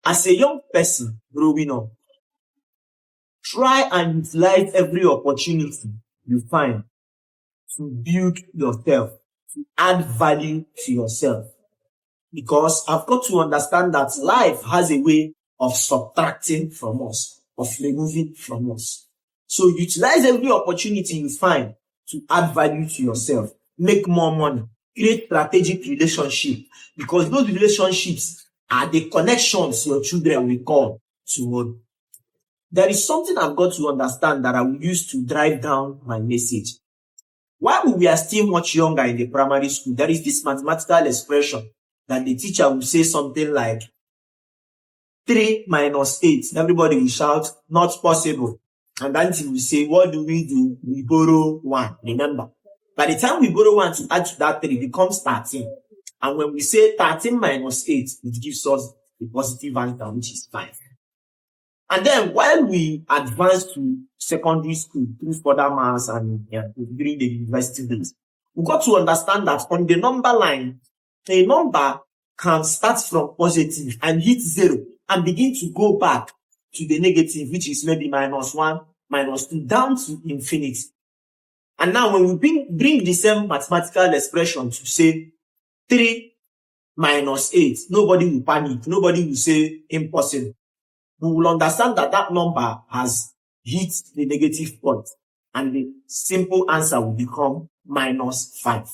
As a young person growing up, try and utilize every opportunity you find to build yourself, to add value to yourself. Because I've got to understand that life has a way of subtracting from us, of removing from us. So utilize every opportunity you find to add value to yourself, make more money, create strategic relationship, because those relationships are the connections your children will call to. There is something I've got to understand that I will use to drive down my message. While we are still much younger in the primary school, there is this mathematical expression that the teacher will say something like 3 minus 8. Everybody will shout, not possible. And then he will say, what do? We borrow 1. Remember, by the time we borrow 1 to add to that 3, it becomes 13. And when we say 13 minus 8, it gives us a positive answer, which is 5. And then while we advance to secondary school through further maths and during the university days, we got to understand that on the number line, a number can start from positive and hit 0 and begin to go back to the negative, which is maybe minus 1, minus 2, down to infinity. And now when we bring the same mathematical expression to say 3 minus 8, nobody will panic, nobody will say impossible. We will understand that that number has hit the negative point, and the simple answer will become minus 5.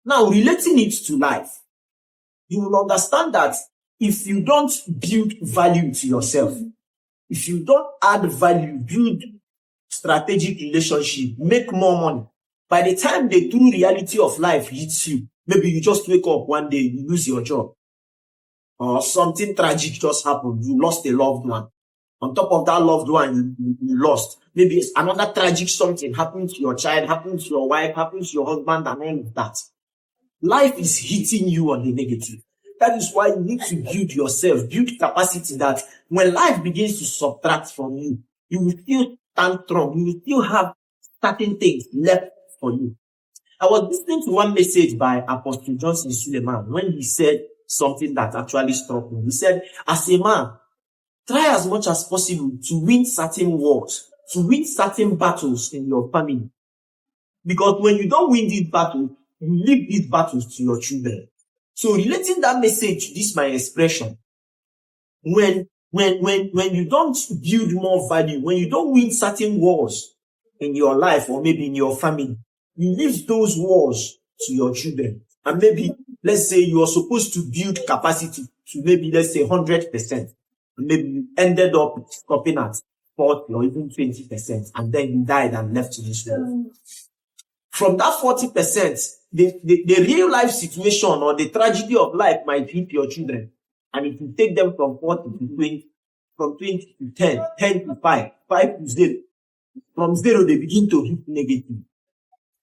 Now, relating it to life, you will understand that if you don't build value to yourself, if you don't add value, build strategic relationship, make more money, by the time the true reality of life hits you, maybe you just wake up one day, you lose your job, or something tragic just happened, you lost a loved one. On top of that loved one you lost, maybe another tragic something happened to your child, happened to your wife, happened to your husband, and all of that. Life is hitting you on the negative. That is why you need to build yourself, build capacity that when life begins to subtract from you, you will still stand strong, you will still have certain things left for you. I was listening to one message by Apostle Johnson Suleiman when he said something that actually struck me. He said, as a man, try as much as possible to win certain wars, to win certain battles in your family. Because when you don't win these battles, you leave these battles to your children. So relating that message to this my expression, when you don't build more value, when you don't win certain wars in your life or maybe in your family, you leave those wars to your children. And maybe, let's say you are supposed to build capacity to maybe, let's say 100%. Maybe you ended up stopping at 40 or even 20%, and then you died and left this world. From that 40%, the real life situation or the tragedy of life might hit your children, and it will take them from 40 to 20, from 20 to 10, 10 to 5, 5 to 0. From 0, they begin to hit negative.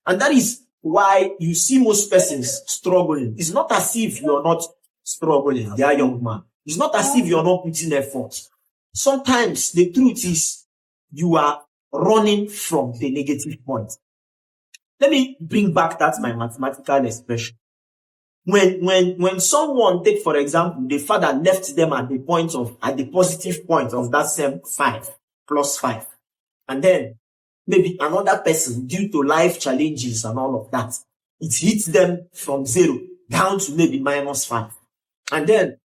And that is why you see most persons struggling. It's not as if you're not struggling, they are young man. It's not as if you're not putting effort. Sometimes the truth is you are running from the negative point. Let me bring back that my mathematical expression. When someone, take for example, the father left them at the positive point of that same 5 plus 5. And then maybe another person, due to life challenges and all of that, it hits them from 0 down to maybe minus 5. And then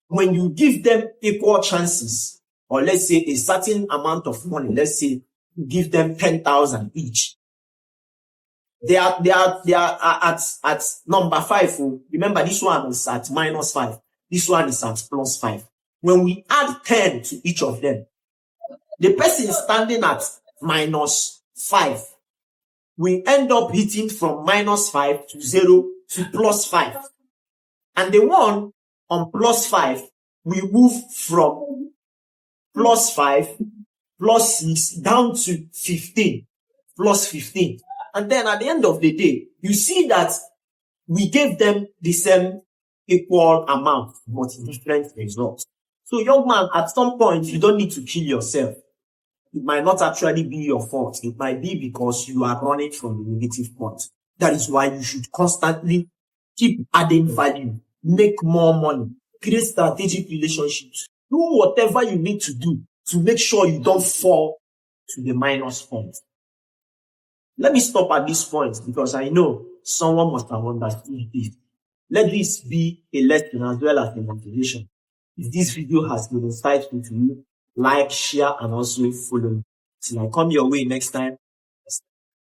when you give them equal chances, or let's say a certain amount of money, let's say you give them 10,000 each, they are at number 5. Remember, this one is at minus 5. This one is at plus 5. When we add 10 to each of them, the person standing at minus 5, we end up hitting from minus 5 to 0 to plus 5. And the one on plus 5, we move from plus 5, plus 6, down to 15, plus 15. And then at the end of the day, you see that we gave them the same equal amount, but different results. So young man, at some point, you don't need to kill yourself. It might not actually be your fault. It might be because you are running from the negative point. That is why you should constantly keep adding value, make more money, create strategic relationships, Do whatever you need to do to make sure you don't fall to the minus point. Let me stop at this point because I know someone must have understood this. Let this be a lesson as well as a motivation. If this video has been insightful to you, like, share, and also follow me. Till I come your way next time,